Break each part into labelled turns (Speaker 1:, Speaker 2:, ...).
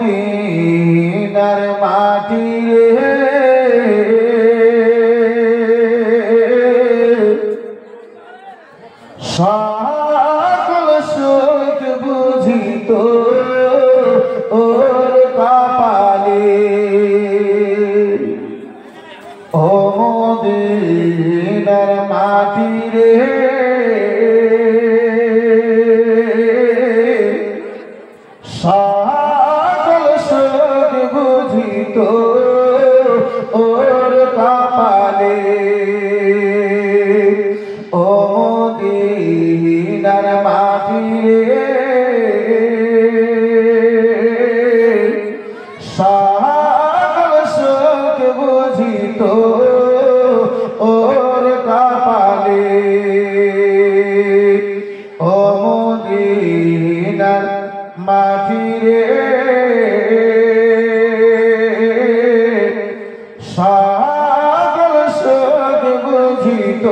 Speaker 1: মদিনার মাটি রে সকল সুখ বুঝিত ওর কপালে ও মদিনার মাটি রে সকল সুখ বুঝিত ওর কপালে ও মদিনার মাটি রে সকল সুখ বুঝিত ওর কপালে ও মদিনার মাটি রে সকল সুখ বুঝিত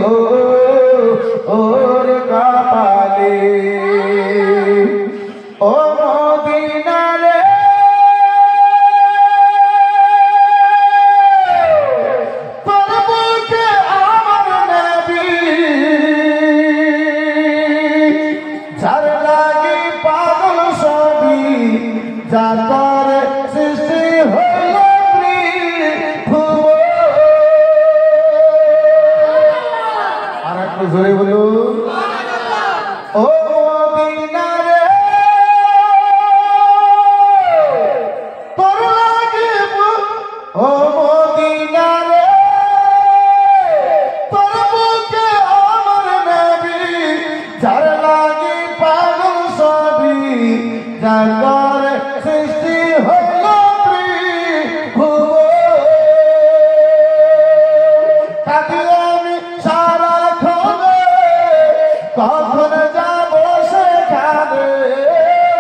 Speaker 1: ওর কপালে ও মদিনা রে তোর বুকে আমার নবী যার লাগি পাগল সবই যার করে সৃষ্টি হইল আর একটু জোরে বলুন ও মদিনা রে তোর লাগি ও মদিনা রে তোর বুকে আমার নবী যার লাগি পাগল সবই যার করে সৃষ্টি হইল আমি সারাক্ষণ কখন যাব সেখানে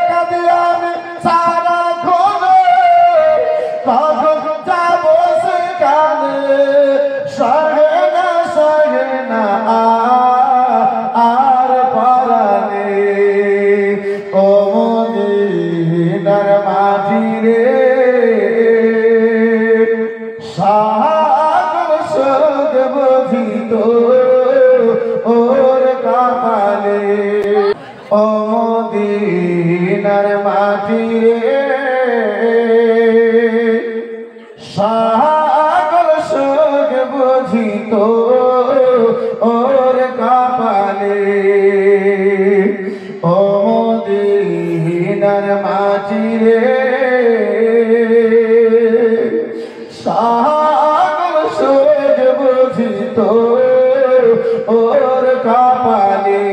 Speaker 1: কাঁদি আমি সারাক্ষণ কখন যাব সেখানে সহে না আর পরানে ও মদিনার মাটি রে সকল সুখ বুঝিত ওর কপালে ও মদিনার মাটি রে সকল সুখ বুঝিত ওর কপালে ও মদিনার মাটি রে সকল সুখ বুঝিত ওর কপালে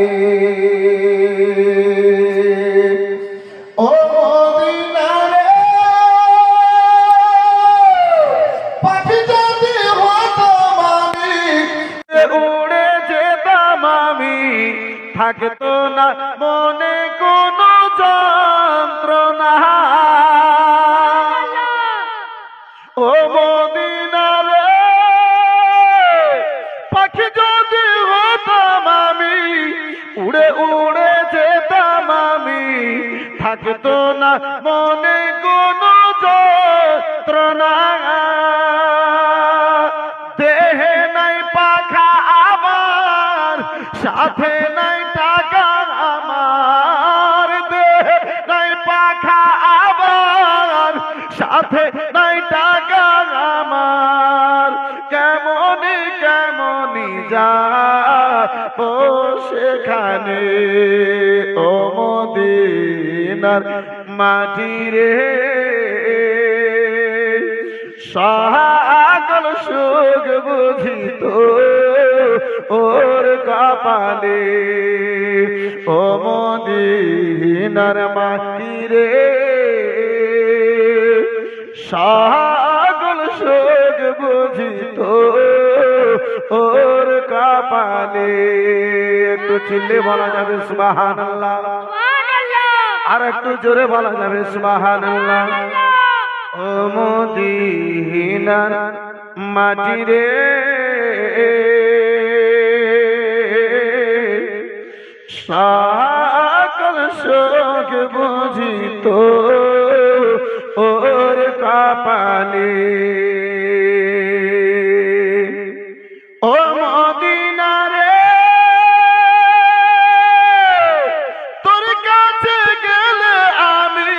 Speaker 1: ও মদিনা রে পাখি যদি হতাম আমি উড়ে যেতাম আমি থাকতো না মনে কোনো যন্ত্রণা ও মদিনা রে পাখি যদি হতাম আমি উড়ে উড়ে যেতাম আমি থাকতো না মনে কোনো যন্ত্রণা দেহে নাই পাখা আমার সাথে নাই টাকা আমার দেহে নাই পাখা আমার সাথে নাই টাকা আমার কেমনি যাব সেখানে ও মদিনার মাটি রে সকল সুখ বুঝিত ওর কপালে ও মদিনার মাটি রে সকল সুখ বুঝিত ওর কপালে একটু চিল্লে বলা যাবে সুবহানাল্লাহ আর একটু জোরে বলা যাবে সুবহানাল্লাহ ও মদিনার মাটি রে সকল সুখ বুঝিত ও কপালে ও মদিনা রে তোর কাছে গেলে আমি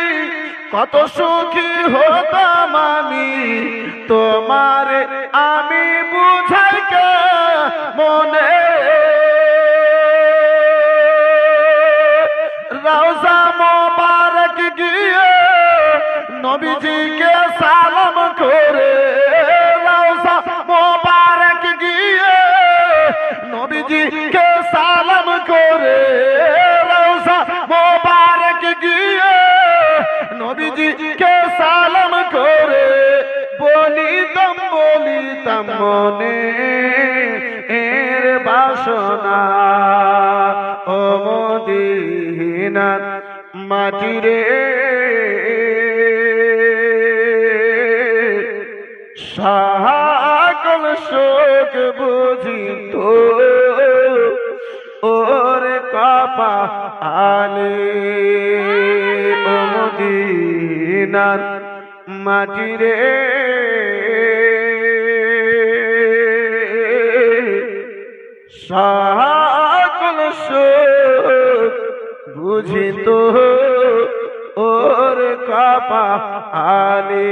Speaker 1: কত সুখী হতাম আমি তোমার আমি বুঝাই কে মনে রওজা মোবারক গিয়ে নবীজিকে সালাম করে রওজা মোবারক গিয়ে নবীজিকে সালাম করে রওজা মোবারক গিয়ে নবীজিকে সালাম করে বলিতাম মনে এর বাসনা ও মদিনার মাটি রে সকল শোক বুঝিত ওর কপালে ও মদিনার মাটি রে সকল শোক বুঝিত ওর কপালে